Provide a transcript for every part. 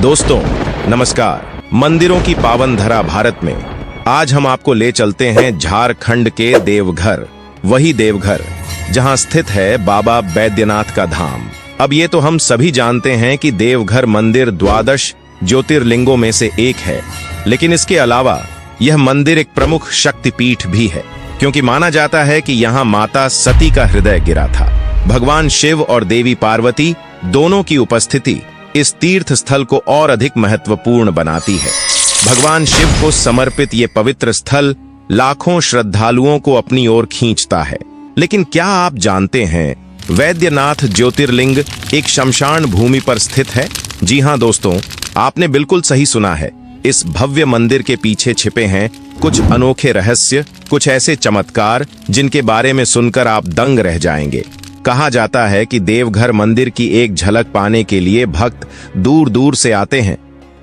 दोस्तों नमस्कार। मंदिरों की पावन धरा भारत में आज हम आपको ले चलते हैं झारखंड के देवघर, वही देवघर जहां स्थित है बाबा बैद्यनाथ का धाम। अब ये तो हम सभी जानते हैं कि देवघर मंदिर 12 ज्योतिर्लिंगों में से एक है, लेकिन इसके अलावा यह मंदिर एक प्रमुख शक्तिपीठ भी है, क्योंकि माना जाता है कि यहाँ माता सती का हृदय गिरा था। भगवान शिव और देवी पार्वती दोनों की उपस्थिति इस तीर्थ स्थल को और अधिक महत्वपूर्ण बनाती है। भगवान शिव को समर्पित ये पवित्र स्थल लाखों श्रद्धालुओं को अपनी ओर खींचता है। लेकिन क्या आप जानते हैं, वैद्यनाथ ज्योतिर्लिंग एक शमशान भूमि पर स्थित है? जी हाँ दोस्तों, आपने बिल्कुल सही सुना है। इस भव्य मंदिर के पीछे छिपे हैं कुछ अनोखे रहस्य, कुछ ऐसे चमत्कार जिनके बारे में सुनकर आप दंग रह जाएंगे। कहा जाता है कि देवघर मंदिर की एक झलक पाने के लिए भक्त दूर दूर से आते हैं,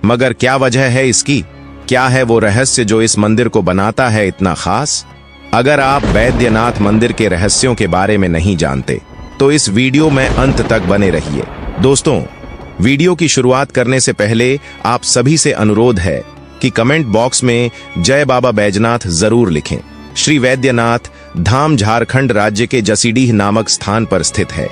मगर क्या वजह है इसकी? क्या है वो रहस्य जो इस मंदिर को बनाता है इतना खास? अगर आप बैद्यनाथ मंदिर के रहस्यों के बारे में नहीं जानते तो इस वीडियो में अंत तक बने रहिए। दोस्तों, वीडियो की शुरुआत करने से पहले आप सभी से अनुरोध है कि कमेंट बॉक्स में जय बाबा बैजनाथ जरूर लिखें। श्री वैद्यनाथ धाम झारखंड राज्य के जसीडीह नामक स्थान पर स्थित है।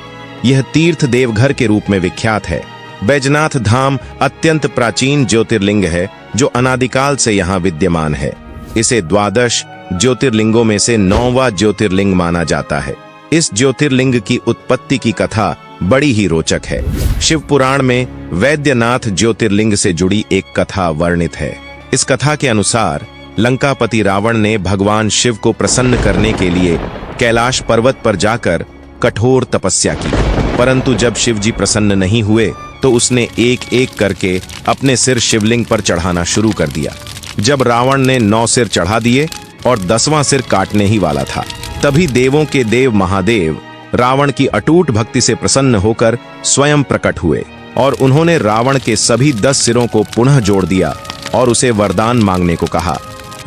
यह तीर्थ देवघर के रूप में विख्यात है। बैजनाथ धाम अत्यंत प्राचीन ज्योतिर्लिंग है जो अनादिकाल से यहाँ विद्यमान है। इसे 12 ज्योतिर्लिंगों में से 9वां ज्योतिर्लिंग माना जाता है। इस ज्योतिर्लिंग की उत्पत्ति की कथा बड़ी ही रोचक है। शिव पुराण में वैद्यनाथ ज्योतिर्लिंग से जुड़ी एक कथा वर्णित है। इस कथा के अनुसार लंकापति रावण ने भगवान शिव को प्रसन्न करने के लिए कैलाश पर्वत पर जाकर कठोर तपस्या की, परंतु जब शिव जी प्रसन्न नहीं हुए तो उसने एक एक करके अपने सिर शिवलिंग पर चढ़ाना शुरू कर दिया। जब रावण ने 9 सिर चढ़ा दिए और 10वां सिर काटने ही वाला था, तभी देवों के देव महादेव रावण की अटूट भक्ति से प्रसन्न होकर स्वयं प्रकट हुए और उन्होंने रावण के सभी 10 सिरों को पुनः जोड़ दिया और उसे वरदान मांगने को कहा।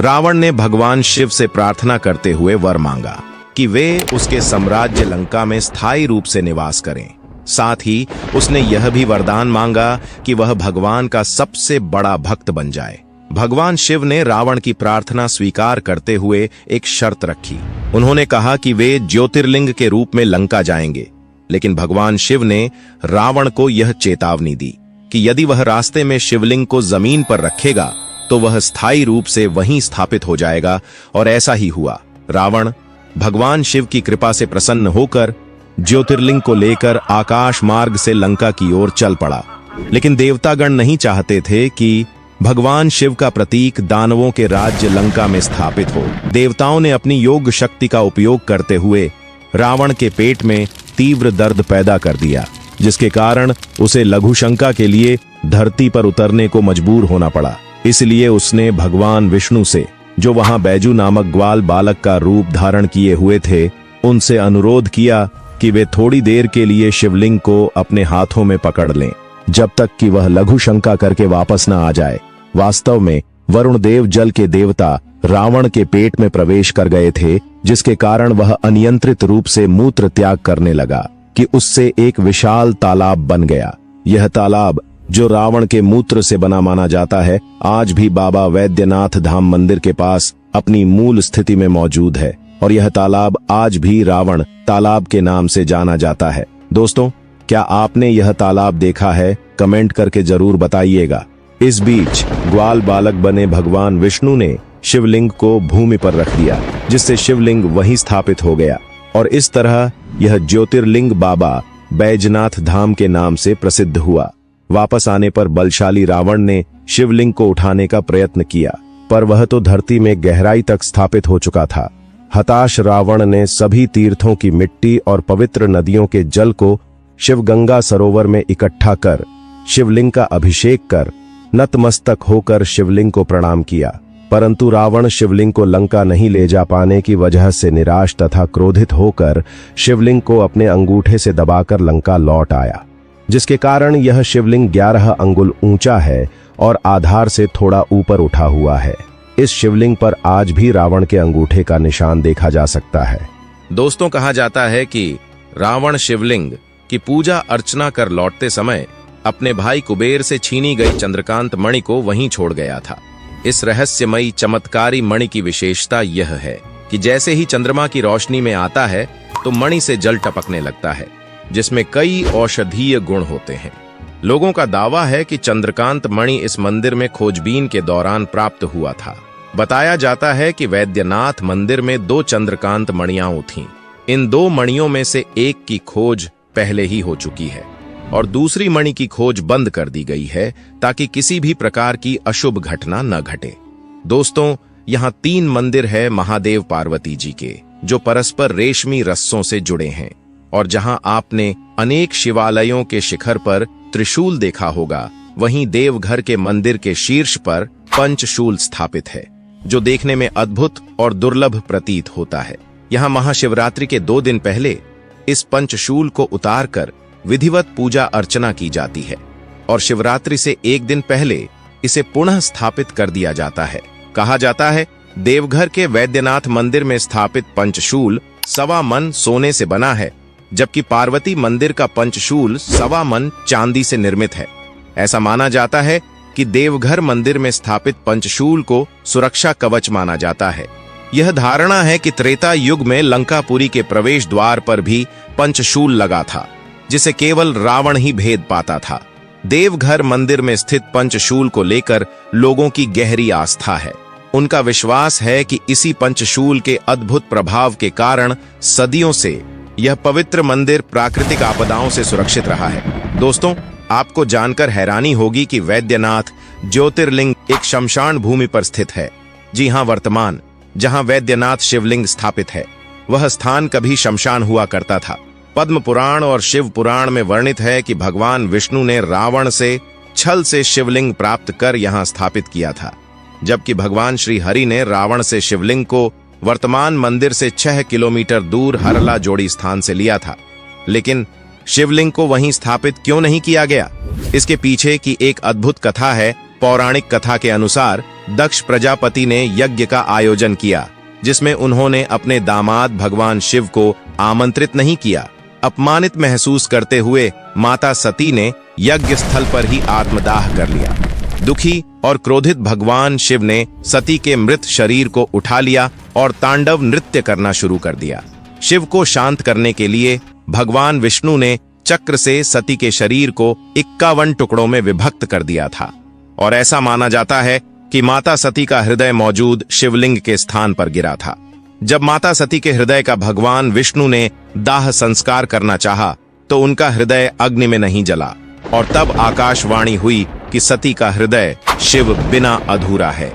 रावण ने भगवान शिव से प्रार्थना करते हुए वर मांगा कि वे उसके साम्राज्य लंका में स्थायी रूप से निवास करें। साथ ही उसने यह भी वरदान मांगा कि वह भगवान का सबसे बड़ा भक्त बन जाए। भगवान शिव ने रावण की प्रार्थना स्वीकार करते हुए एक शर्त रखी। उन्होंने कहा कि वे ज्योतिर्लिंग के रूप में लंका जाएंगे, लेकिन भगवान शिव ने रावण को यह चेतावनी दी कि यदि वह रास्ते में शिवलिंग को जमीन पर रखेगा तो वह स्थायी रूप से वहीं स्थापित हो जाएगा, और ऐसा ही हुआ। रावण भगवान शिव की कृपा से प्रसन्न होकर ज्योतिर्लिंग को लेकर आकाश मार्ग से लंका की ओर चल पड़ा। लेकिन देवतागण नहीं चाहते थे कि भगवान शिव का प्रतीक दानवों के राज्य लंका में स्थापित हो। देवताओं ने अपनी योग शक्ति का उपयोग करते हुए रावण के पेट में तीव्र दर्द पैदा कर दिया, जिसके कारण उसे लघुशंका के लिए धरती पर उतरने को मजबूर होना पड़ा। इसलिए उसने भगवान विष्णु से, जो वहां बैजू नामक ग्वाल बालक का रूप धारण किए हुए थे, उनसे अनुरोध किया कि वे थोड़ी देर के लिए शिवलिंग को अपने हाथों में पकड़ लें, जब तक कि वह लघु शंका करके वापस न आ जाए। वास्तव में वरुण देव, जल के देवता, रावण के पेट में प्रवेश कर गए थे, जिसके कारण वह अनियंत्रित रूप से मूत्र त्याग करने लगा कि उससे एक विशाल तालाब बन गया। यह तालाब, जो रावण के मूत्र से बना माना जाता है, आज भी बाबा वैद्यनाथ धाम मंदिर के पास अपनी मूल स्थिति में मौजूद है, और यह तालाब आज भी रावण तालाब के नाम से जाना जाता है। दोस्तों, क्या आपने यह तालाब देखा है? कमेंट करके जरूर बताइएगा। इस बीच ग्वाल बालक बने भगवान विष्णु ने शिवलिंग को भूमि पर रख दिया, जिससे शिवलिंग वहीं स्थापित हो गया, और इस तरह यह ज्योतिर्लिंग बाबा बैजनाथ धाम के नाम से प्रसिद्ध हुआ। वापस आने पर बलशाली रावण ने शिवलिंग को उठाने का प्रयत्न किया, पर वह तो धरती में गहराई तक स्थापित हो चुका था। हताश रावण ने सभी तीर्थों की मिट्टी और पवित्र नदियों के जल को शिवगंगा सरोवर में इकट्ठा कर शिवलिंग का अभिषेक कर नतमस्तक होकर शिवलिंग को प्रणाम किया, परंतु रावण शिवलिंग को लंका नहीं ले जा पाने की वजह से निराश तथा क्रोधित होकर शिवलिंग को अपने अंगूठे से दबाकर लंका लौट आया, जिसके कारण यह शिवलिंग 11 अंगुल ऊंचा है और आधार से थोड़ा ऊपर उठा हुआ है। इस शिवलिंग पर आज भी रावण के अंगूठे का निशान देखा जा सकता है। दोस्तों, कहा जाता है कि रावण शिवलिंग की पूजा अर्चना कर लौटते समय अपने भाई कुबेर से छीनी गई चंद्रकांत मणि को वहीं छोड़ गया था। इस रहस्यमयी चमत्कारी मणि की विशेषता यह है कि जैसे ही चंद्रमा की रोशनी में आता है तो मणि से जल टपकने लगता है, जिसमें कई औषधीय गुण होते हैं। लोगों का दावा है कि चंद्रकांत मणि इस मंदिर में खोजबीन के दौरान प्राप्त हुआ था। बताया जाता है कि वैद्यनाथ मंदिर में 2 चंद्रकांत मणियां थीं। इन 2 मणियों में से एक की खोज पहले ही हो चुकी है और दूसरी मणि की खोज बंद कर दी गई है ताकि किसी भी प्रकार की अशुभ घटना न घटे। दोस्तों, यहाँ 3 मंदिर है महादेव पार्वती जी के, जो परस्पर रेशमी रस्सों से जुड़े हैं, और जहां आपने अनेक शिवालयों के शिखर पर त्रिशूल देखा होगा, वहीं देवघर के मंदिर के शीर्ष पर पंचशूल स्थापित है, जो देखने में अद्भुत और दुर्लभ प्रतीत होता है। यहाँ महाशिवरात्रि के 2 दिन पहले इस पंचशूल को उतारकर विधिवत पूजा अर्चना की जाती है और शिवरात्रि से 1 दिन पहले इसे पुनः स्थापित कर दिया जाता है। कहा जाता है देवघर के वैद्यनाथ मंदिर में स्थापित पंचशूल 1.25 मन सोने से बना है, जबकि पार्वती मंदिर का पंचशूल 1.25 मन चांदी से निर्मित है। ऐसा माना जाता है कि देवघर मंदिर में स्थापित पंचशूल को सुरक्षा कवच माना जाता है। यह धारणा है कि त्रेता युग में लंकापुरी के प्रवेश द्वार पर भी पंचशूल लगा था, जिसे केवल रावण ही भेद पाता था। देवघर मंदिर में स्थित पंचशूल को लेकर लोगों की गहरी आस्था है। उनका विश्वास है कि इसी पंचशूल के अद्भुत प्रभाव के कारण सदियों से यह पवित्र मंदिर प्राकृतिक आपदाओं से सुरक्षित रहा है। दोस्तों, आपको जानकर हैरानी होगी कि वैद्यनाथ ज्योतिर्लिंग एक शमशान भूमि पर स्थित है। जी हां, वर्तमान जहां वैद्यनाथ शिवलिंग स्थापित है, वह स्थान कभी शमशान हुआ करता था। पद्म पुराण और शिव पुराण में वर्णित है कि भगवान विष्णु ने रावण से छल से शिवलिंग प्राप्त कर यहां स्थापित किया था, जबकि भगवान श्री हरि ने रावण से शिवलिंग को वर्तमान मंदिर से 6 किलोमीटर दूर हरला जोड़ी स्थान से लिया था। लेकिन शिवलिंग को वहीं स्थापित क्यों नहीं किया गया? इसके पीछे की एक अद्भुत कथा है। पौराणिक कथा के अनुसार दक्ष प्रजापति ने यज्ञ का आयोजन किया, जिसमें उन्होंने अपने दामाद भगवान शिव को आमंत्रित नहीं किया। अपमानित महसूस करते हुए माता सती ने यज्ञ स्थल पर ही आत्मदाह कर लिया। दुखी और क्रोधित भगवान शिव ने सती के मृत शरीर को उठा लिया और तांडव नृत्य करना शुरू कर दिया। शिव को शांत करने के लिए भगवान विष्णु ने चक्र से सती के शरीर को 51 टुकड़ों में विभक्त कर दिया था, और ऐसा माना जाता है कि माता सती का हृदय मौजूद शिवलिंग के स्थान पर गिरा था। जब माता सती के हृदय का भगवान विष्णु ने दाह संस्कार करना चाहा, तो उनका हृदय अग्नि में नहीं जला, और तब आकाशवाणी हुई कि सती का हृदय शिव बिना अधूरा है।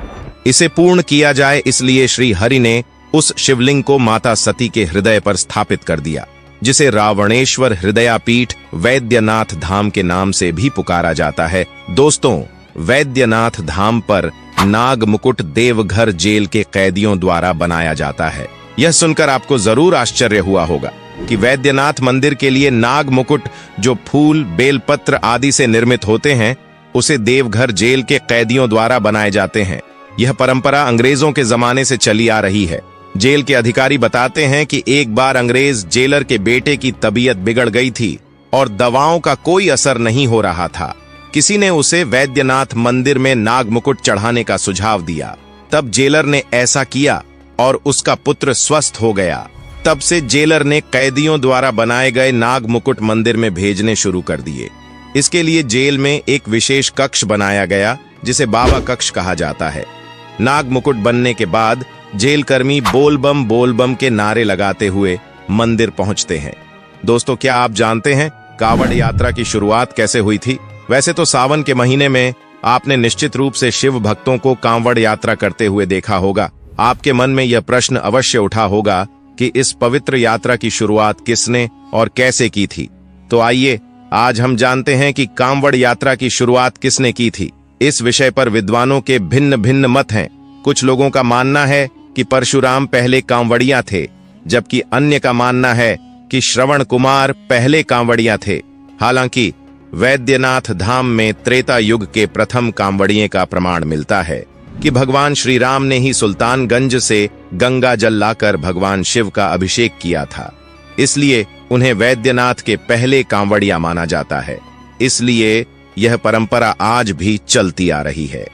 इसे पूर्ण किया जाए, इसलिए श्री हरि ने उस शिवलिंग को माता सती के हृदय पर स्थापित कर दिया, जिसे रावणेश्वर हृदयापीठ वैद्यनाथ धाम के नाम से भी पुकारा जाता है। दोस्तों, वैद्यनाथ धाम पर नाग मुकुट देवघर जेल के कैदियों द्वारा बनाया जाता है। यह सुनकर आपको जरूर आश्चर्य हुआ होगा कि वैद्यनाथ मंदिर के लिए नाग मुकुट, जो फूल, बेलपत्र आदि से निर्मित होते हैं, उसे देवघर जेल के कैदियों द्वारा बनाए जाते हैं। यह परंपरा अंग्रेजों के जमाने से चली आ रही है। जेल के अधिकारी बताते हैं कि एक बार अंग्रेज जेलर के बेटे की तबीयत बिगड़ गई थी और दवाओं का कोई असर नहीं हो रहा था। किसी ने उसे वैद्यनाथ मंदिर में नाग मुकुट चढ़ाने का सुझाव दिया। तब जेलर ने ऐसा किया और उसका पुत्र स्वस्थ हो गया। तब से जेलर ने कैदियों द्वारा बनाए गए नाग मुकुट मंदिर में भेजने शुरू कर दिए। इसके लिए जेल में एक विशेष कक्ष बनाया गया, जिसे बाबा कक्ष कहा जाता है। नाग मुकुट बनने के बाद जेल कर्मी बोल बम के नारे लगाते हुए मंदिर पहुंचते हैं। दोस्तों, क्या आप जानते हैं कांवड़ यात्रा की शुरुआत कैसे हुई थी? वैसे तो सावन के महीने में आपने निश्चित रूप से शिव भक्तों को कांवड़ यात्रा करते हुए देखा होगा। आपके मन में यह प्रश्न अवश्य उठा होगा कि इस पवित्र यात्रा की शुरुआत किसने और कैसे की थी। तो आइए आज हम जानते हैं कि कांवड़ यात्रा की शुरुआत किसने की थी। इस विषय पर विद्वानों के भिन्न भिन्न मत हैं। कुछ लोगों का मानना है कि परशुराम पहले कांवड़िया थे, जबकि अन्य का मानना है कि श्रवण कुमार पहले कांवड़िया थे। हालांकि वैद्यनाथ धाम में त्रेता युग के प्रथम कांवड़िये का प्रमाण मिलता है कि भगवान श्री राम ने ही सुल्तानगंज से गंगा जल लाकर भगवान शिव का अभिषेक किया था, इसलिए उन्हें वैद्यनाथ के पहले कांवड़िया माना जाता है। इसलिए यह परंपरा आज भी चलती आ रही है।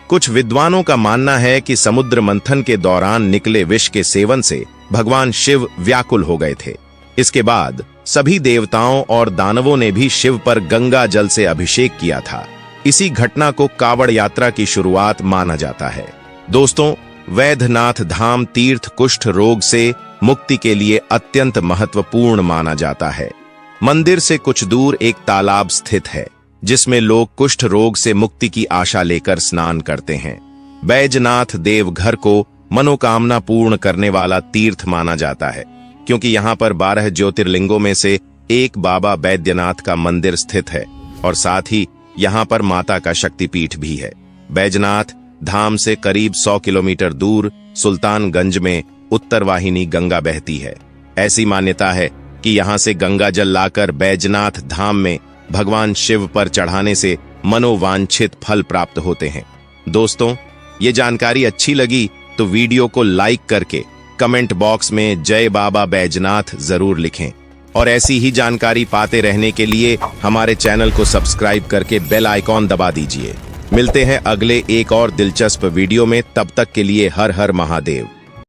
कुछ विद्वानों का मानना है कि समुद्र मंथन के दौरान निकले विष के सेवन से भगवान शिव व्याकुल हो गए थे। इसके बाद सभी देवताओं और दानवों ने भी शिव पर गंगा जल से अभिषेक किया था। इसी घटना को कावड़ यात्रा की शुरुआत माना जाता है। दोस्तों, वैद्यनाथ धाम तीर्थ कुष्ठ रोग से मुक्ति के लिए अत्यंत महत्वपूर्ण माना जाता है। मंदिर से कुछ दूर एक तालाब स्थित है जिसमें लोग कुष्ठ रोग से मुक्ति की आशा लेकर स्नान करते हैं। बैजनाथ देवघर को मनोकामना पूर्ण करने वाला तीर्थ माना जाता है क्योंकि यहाँ पर 12 ज्योतिर्लिंगों में से एक बाबा बैद्यनाथ का मंदिर स्थित है और साथ ही यहाँ पर माता का शक्तिपीठ भी है। बैजनाथ धाम से करीब 100 किलोमीटर दूर सुल्तानगंज में उत्तर वाहिनी गंगा बहती है। ऐसी मान्यता है कि यहाँ से गंगा जल लाकर बैजनाथ धाम में भगवान शिव पर चढ़ाने से मनोवांछित फल प्राप्त होते हैं। दोस्तों, ये जानकारी अच्छी लगी तो वीडियो को लाइक करके कमेंट बॉक्स में जय बाबा बैजनाथ जरूर लिखें और ऐसी ही जानकारी पाते रहने के लिए हमारे चैनल को सब्सक्राइब करके बेल आइकॉन दबा दीजिए। मिलते हैं अगले एक और दिलचस्प वीडियो में, तब तक के लिए हर हर महादेव।